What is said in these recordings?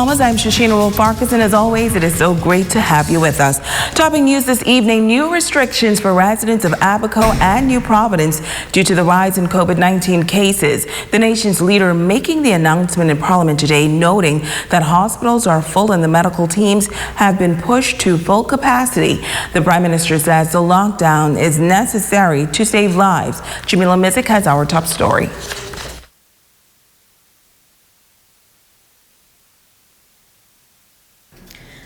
Bahamas. I'm Shashina Wolf-Farkas, and as always, it is so great to have you with us. Topping news this evening, new restrictions for residents of Abaco and New Providence due to the rise in COVID-19 cases. The nation's leader making the announcement in Parliament today, noting that hospitals are full and the medical teams have been pushed to full capacity. The Prime Minister says the lockdown is necessary to save lives. Jamila Mizik has our top story.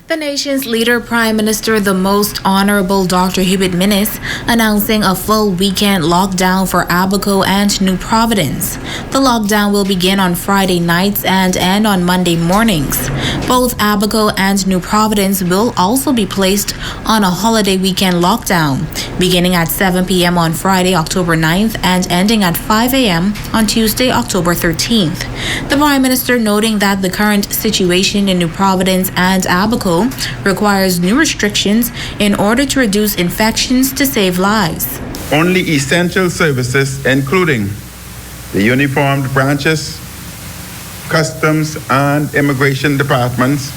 The nation's leader, Prime Minister, the Most Honorable Dr. Hubert Minnis, announcing a full weekend lockdown for Abaco and New Providence. The lockdown will begin on Friday nights and end on Monday mornings. Both Abaco and New Providence will also be placed on a holiday weekend lockdown, beginning at 7 p.m. on Friday, October 9th, and ending at 5 a.m. on Tuesday, October 13th. The Prime Minister noting that the current situation in New Providence and Abaco requires new restrictions in order to reduce infections to save lives. Only essential services, including the uniformed branches, customs and immigration departments,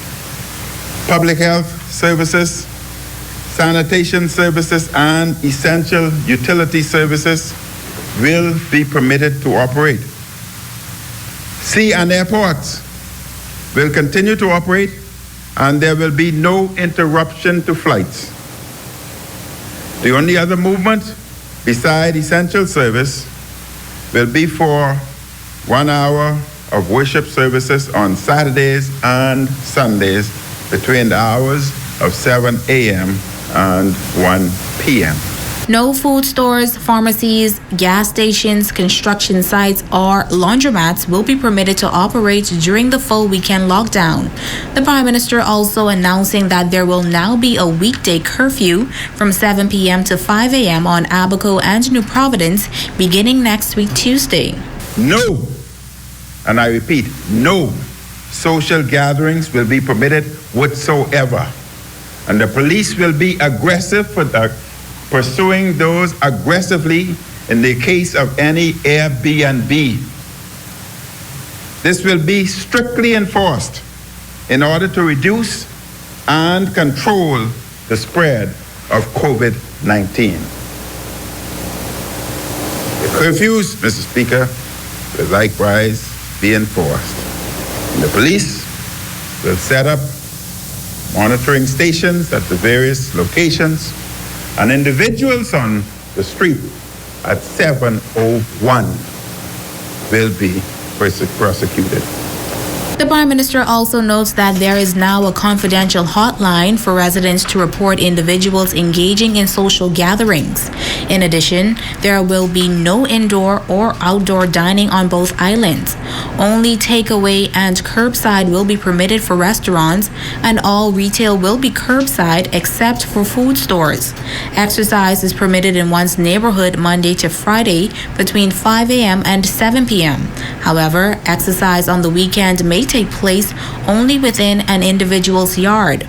public health services, sanitation services, and essential utility services will be permitted to operate. Sea and airports will continue to operate, and there will be no interruption to flights. The only other movement beside essential service will be for 1 hour of worship services on Saturdays and Sundays between the hours of 7 a.m. and 1 p.m. No food stores, pharmacies, gas stations, construction sites, or laundromats will be permitted to operate during the full weekend lockdown. The Prime Minister also announcing that there will now be a weekday curfew from 7 p.m. to 5 a.m. on Abaco and New Providence beginning next week, Tuesday. No, and I repeat, no social gatherings will be permitted whatsoever. And the police will be aggressive for pursuing those aggressively in the case of any Airbnb. This will be strictly enforced in order to reduce and control the spread of COVID-19. The curfews, Mr. Speaker, will likewise be enforced. And the police will set up monitoring stations at the various locations, and individuals on the street at 7:01 will be prosecuted. The Prime Minister also notes that there is now a confidential hotline for residents to report individuals engaging in social gatherings. In addition, there will be no indoor or outdoor dining on both islands. Only takeaway and curbside will be permitted for restaurants, and all retail will be curbside except for food stores. Exercise is permitted in one's neighborhood Monday to Friday between 5 a.m. and 7 p.m. However, exercise on the weekend may take place only within an individual's yard.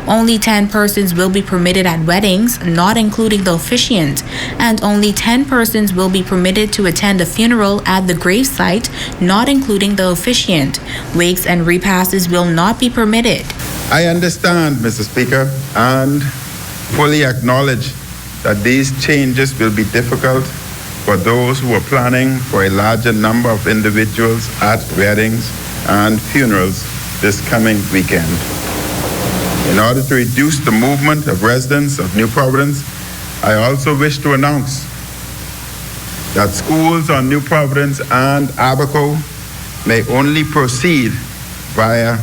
Only 10 persons will be permitted at weddings, not including the officiant, and only 10 persons will be permitted to attend a funeral at the gravesite, not including the officiant. Wakes and repasts will not be permitted. I understand, Mr. Speaker, and fully acknowledge that these changes will be difficult for those who are planning for a larger number of individuals at weddings and funerals this coming weekend. In order to reduce the movement of residents of New Providence, I also wish to announce that schools on New Providence and Abaco may only proceed via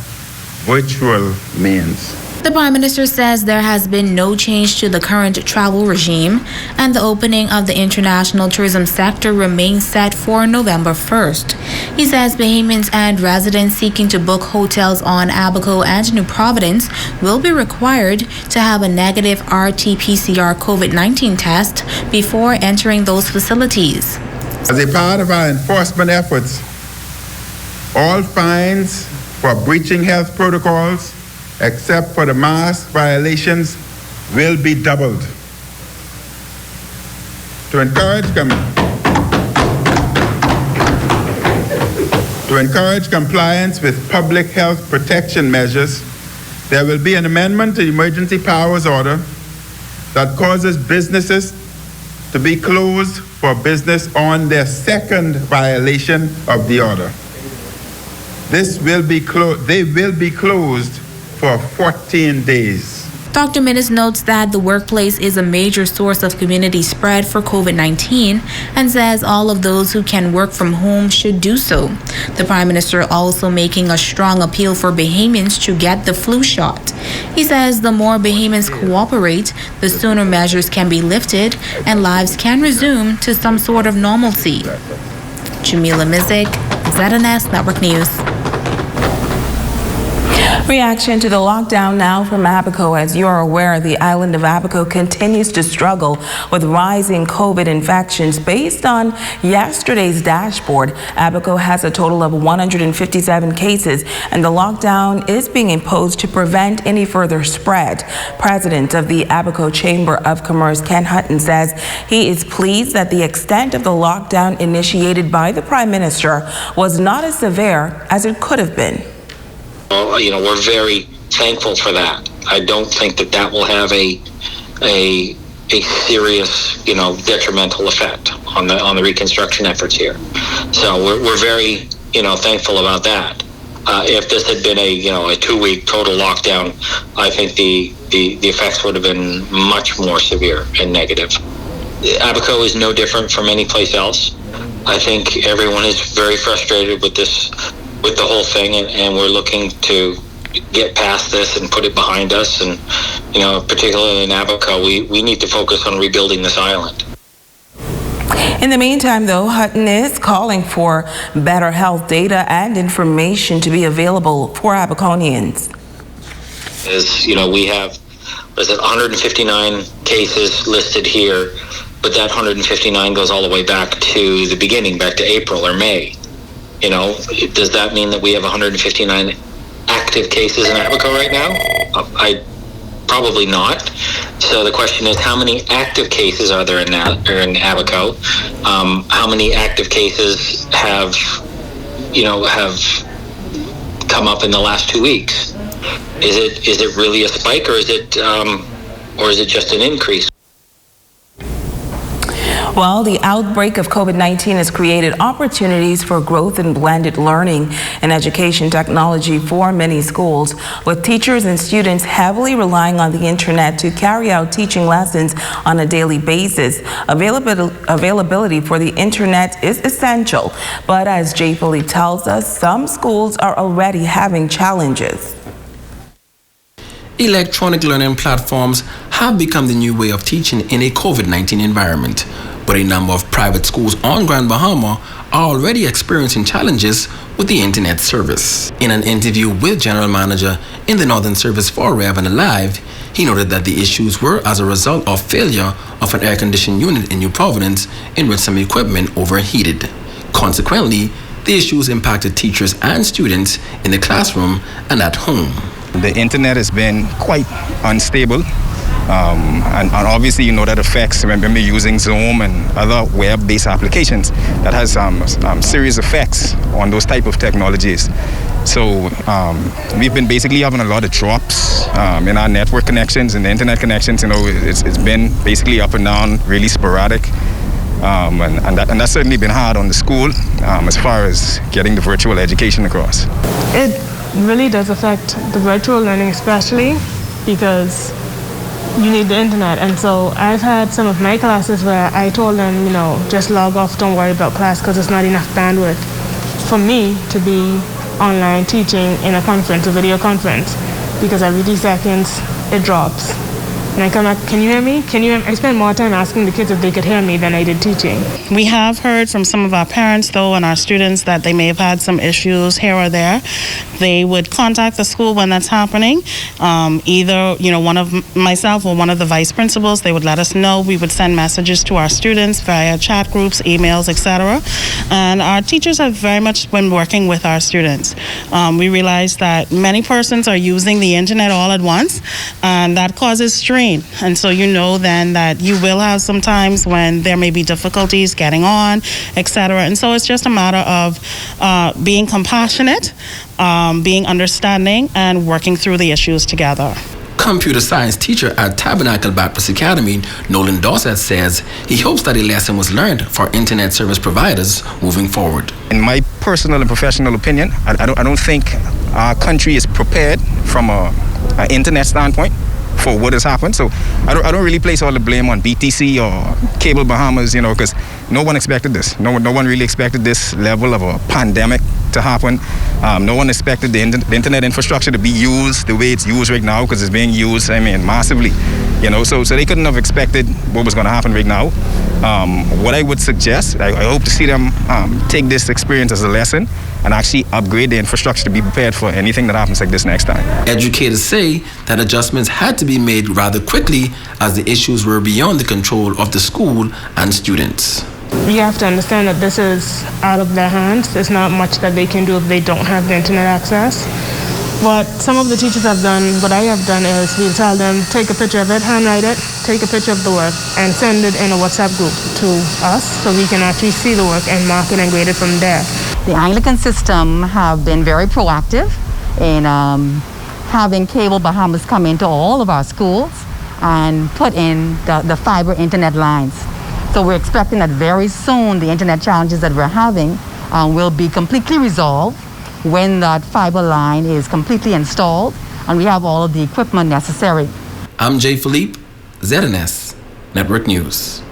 virtual means. The Prime Minister says there has been no change to the current travel regime, and the opening of the international tourism sector remains set for November 1st. He says Bahamians and residents seeking to book hotels on Abaco and New Providence will be required to have a negative RT-PCR COVID-19 test before entering those facilities. As a part of our enforcement efforts, all fines for breaching health protocols, except for the mask violations, will be doubled. To To encourage compliance with public health protection measures, there will be an amendment to the Emergency Powers Order that causes businesses to be closed for business on their second violation of the order. They will be closed for 14 days. Dr. Minnis notes that the workplace is a major source of community spread for COVID-19 and says all of those who can work from home should do so. The Prime Minister also making a strong appeal for Bahamians to get the flu shot. He says the more Bahamians cooperate, the sooner measures can be lifted and lives can resume to some sort of normalcy. Jamila Mizik, ZNS Network News. Reaction to the lockdown now from Abaco. As you are aware, the island of Abaco continues to struggle with rising COVID infections. Based on yesterday's dashboard, Abaco has a total of 157 cases, and the lockdown is being imposed to prevent any further spread. President of the Abaco Chamber of Commerce, Ken Hutton, says he is pleased that the extent of the lockdown initiated by the Prime Minister was not as severe as it could have been. We're very thankful for that. I don't think that will have a serious, detrimental effect on the reconstruction efforts here. So we're very, thankful about that. If this had been a 2-week total lockdown, I think the effects would have been much more severe and negative. Abaco is no different from any place else. I think everyone is very frustrated with the whole thing, and we're looking to get past this and put it behind us. And, particularly in Abaco, we need to focus on rebuilding this island. In the meantime, though, Hutton is calling for better health data and information to be available for Abaconians. We have 159 cases listed here, but that 159 goes all the way back to the beginning, back to April or May. Does that mean that we have 159 active cases in Abaco right now? Probably not. So the question is, how many active cases are there in Abaco? How many active cases have come up in the last 2 weeks? Is it really a spike, or is it just an increase? Well, the outbreak of COVID-19 has created opportunities for growth in blended learning and education technology for many schools, with teachers and students heavily relying on the internet to carry out teaching lessons on a daily basis. Availability for the internet is essential, but as Jay Foley tells us, some schools are already having challenges. Electronic learning platforms have become the new way of teaching in a COVID-19 environment, but a number of private schools on Grand Bahama are already experiencing challenges with the internet service. In an interview with General Manager in the Northern Service for Rev and Alive, he noted that the issues were as a result of failure of an air-conditioned unit in New Providence in which some equipment overheated. Consequently, the issues impacted teachers and students in the classroom and at home. The internet has been quite unstable, and obviously that affects, remember, using Zoom and other web-based applications. That has serious effects on those type of technologies. So we've been basically having a lot of drops in our network connections and the internet connections. It's been basically up and down, really sporadic. And that's certainly been hard on the school as far as getting the virtual education across. It really does affect the virtual learning, especially because you need the internet. And so I've had some of my classes where I told them, just log off, don't worry about class, because it's not enough bandwidth for me to be online teaching in a conference, a video conference, because every 3 seconds it drops. And I come up, can you hear me? I spend more time asking the kids if they could hear me than I did teaching. We have heard from some of our parents, though, and our students that they may have had some issues here or there. They would contact the school when that's happening. Either, one of myself or one of the vice principals, they would let us know. We would send messages to our students via chat groups, emails, etc. And our teachers have very much been working with our students. We realize that many persons are using the internet all at once, and that causes strain trained. And so you know then that you will have some times when there may be difficulties getting on, etc. And so it's just a matter of being compassionate, being understanding, and working through the issues together. Computer science teacher at Tabernacle Baptist Academy, Nolan Dawsett, says he hopes that a lesson was learned for internet service providers moving forward. In my personal and professional opinion, I don't think our country is prepared from an internet standpoint for what has happened. So I don't really place all the blame on BTC or Cable Bahamas, because no one expected this. No one really expected this level of a pandemic to happen. No one expected the internet infrastructure to be used the way it's used right now, because it's being used, massively. So they couldn't have expected what was going to happen right now. What I would suggest, I hope to see them take this experience as a lesson and actually upgrade the infrastructure to be prepared for anything that happens like this next time. Educators say that adjustments had to be made rather quickly as the issues were beyond the control of the school and students. We have to understand that this is out of their hands. There's not much that they can do if they don't have the internet access. What some of the teachers have done, what I have done is we'll tell them, take a picture of it, handwrite it, take a picture of the work, and send it in a WhatsApp group to us so we can actually see the work and mark it and grade it from there. The Anglican system have been very proactive in having Cable Bahamas come into all of our schools and put in the fiber internet lines. So we're expecting that very soon the internet challenges that we're having will be completely resolved when that fiber line is completely installed and we have all of the equipment necessary. I'm Jay Philippe, ZNS Network News.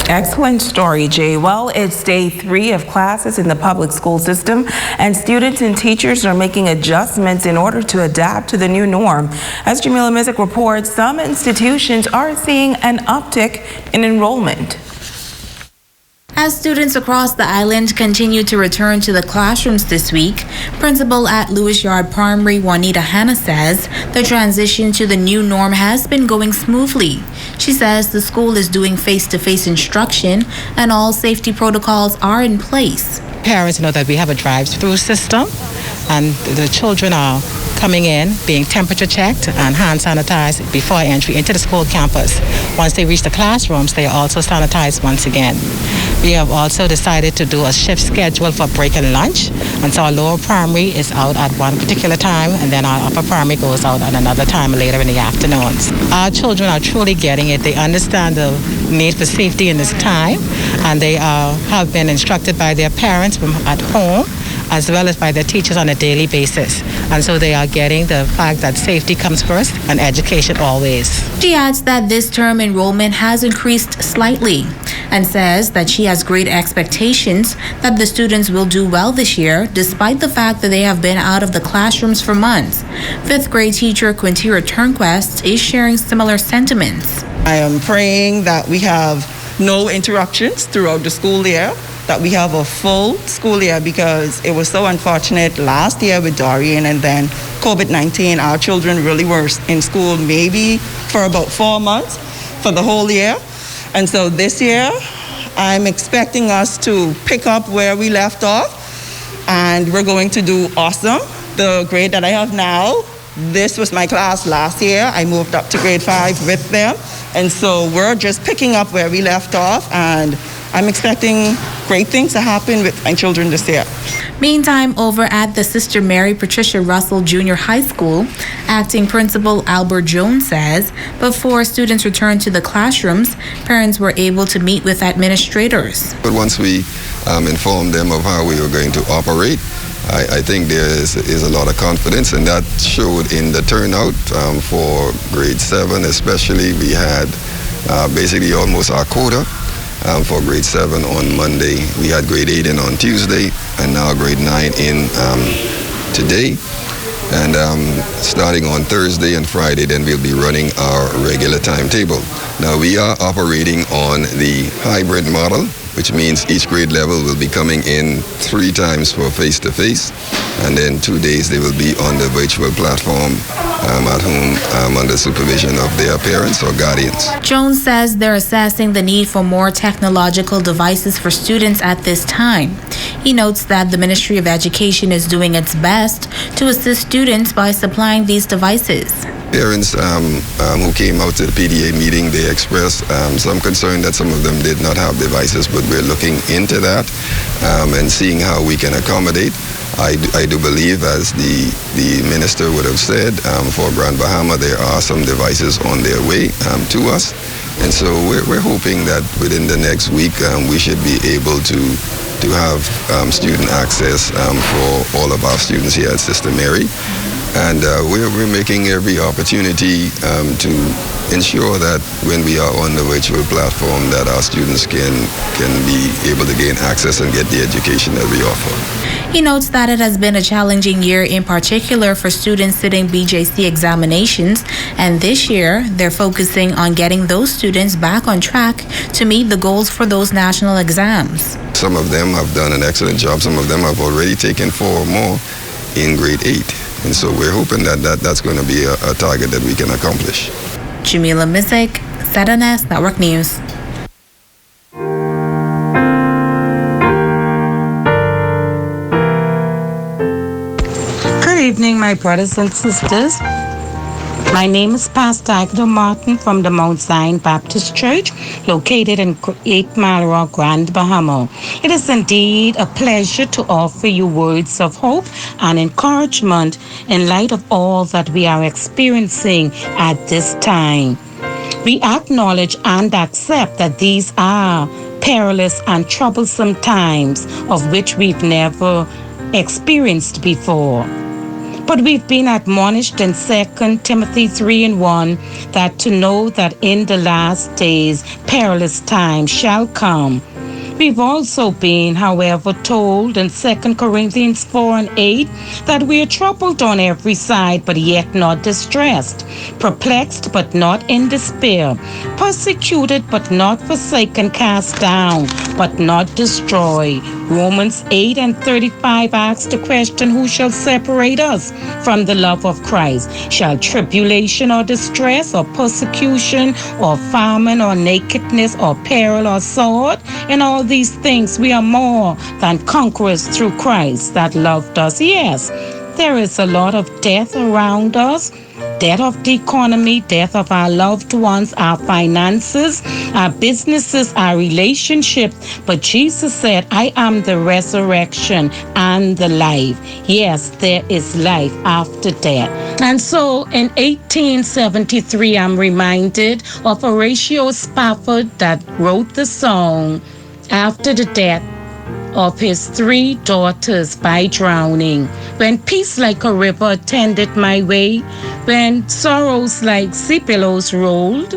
Excellent story, Jay. Well, it's day 3 of classes in the public school system, and students and teachers are making adjustments in order to adapt to the new norm. As Jamila Mizik reports, some institutions are seeing an uptick in enrollment. As students across the island continue to return to the classrooms this week, Principal at Lewis Yard Primary Juanita Hanna says the transition to the new norm has been going smoothly. She says the school is doing face-to-face instruction and all safety protocols are in place. Parents know that we have a drive-through system and the children are coming in, being temperature checked and hand sanitized before entry into the school campus. Once they reach the classrooms, they are also sanitized once again. We have also decided to do a shift schedule for break and lunch, and so our lower primary is out at one particular time, and then our upper primary goes out at another time later in the afternoons. Our children are truly getting it. They understand the need for safety in this time, and they have been instructed by their parents from at home, as well as by their teachers on a daily basis. And so they are getting the fact that safety comes first and education always. She adds that this term enrollment has increased slightly and says that she has great expectations that the students will do well this year, despite the fact that they have been out of the classrooms for months. 5th grade teacher Quintira Turnquest is sharing similar sentiments. I am praying that we have no interruptions throughout the school year, that we have a full school year, because it was so unfortunate last year with Dorian and then COVID-19. Our children really were in school maybe for about 4 months for the whole year. And so this year, I'm expecting us to pick up where we left off, and we're going to do awesome. The grade that I have now, this was my class last year. I moved up to grade 5 with them. And so we're just picking up where we left off, and I'm expecting great things to happen with my children this year. Meantime, over at the Sister Mary Patricia Russell Junior High School, acting principal Albert Jones says before students returned to the classrooms, parents were able to meet with administrators. But once we informed them of how we were going to operate, I think there is a lot of confidence, and that showed in the turnout for grade 7 especially. We had basically almost our quota. For grade 7 on Monday. We had grade 8 in on Tuesday, and now grade 9 in today. And starting on Thursday and Friday, then we'll be running our regular timetable. Now we are operating on the hybrid model, which means each grade level will be coming in 3 times for face-to-face, and then 2 days they will be on the virtual platform at home under supervision of their parents or guardians. Jones says they're assessing the need for more technological devices for students at this time. He notes that the Ministry of Education is doing its best to assist students by supplying these devices. Parents who came out to the PDA meeting, they expressed some concern that some of them did not have devices, but we're looking into that and seeing how we can accommodate. I do believe, as the minister would have said, for Grand Bahama, there are some devices on their way to us. And so we're hoping that within the next week, we should be able to have student access for all of our students here at Sister Mary. And we're making every opportunity to ensure that when we are on the virtual platform, that our students can be able to gain access and get the education that we offer. He notes that it has been a challenging year, in particular for students sitting BJC examinations, and this year they're focusing on getting those students back on track to meet the goals for those national exams. Some of them have done an excellent job. Some of them have already taken 4 or more in grade 8. And so we're hoping that's going to be a target that we can accomplish. Jamila Mizik, ZNS Network News. Good evening, my brothers and sisters. My name is Pastor Agdo Martin from the Mount Zion Baptist Church, located in 8 Mile Rock, Grand Bahama. It is indeed a pleasure to offer you words of hope and encouragement in light of all that we are experiencing at this time. We acknowledge and accept that these are perilous and troublesome times of which we've never experienced before. But we've been admonished in 2 Timothy 3:1 that to know that in the last days perilous times shall come. We've also been, however, told in 2 Corinthians 4:8 that we are troubled on every side, but yet not distressed, perplexed, but not in despair, persecuted, but not forsaken, cast down, but not destroyed. Romans 8:35 asks the question, who shall separate us from the love of Christ? Shall tribulation or distress or persecution or famine or nakedness or peril or sword? In all these things we are more than conquerors through Christ that loved us. Yes, there is a lot of death around us. Death of the economy, death of our loved ones, our finances, our businesses, our relationships. But Jesus said, I am the resurrection and the life. Yes, there is life after death. And so in 1873, I'm reminded of Horatio Spafford that wrote the song after the death of his 3 daughters by drowning. When peace like a river attended my way, when sorrows like sea billows rolled,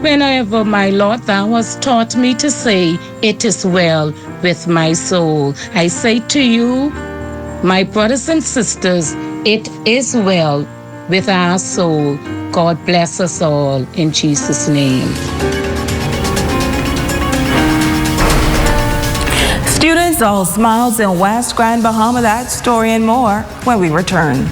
whenever my Lord thou hast taught me to say, it is well with my soul. I say to you, my brothers and sisters, it is well with our soul. God bless us all in Jesus' name. Students all smiles in West Grand Bahama. That story and more when we return.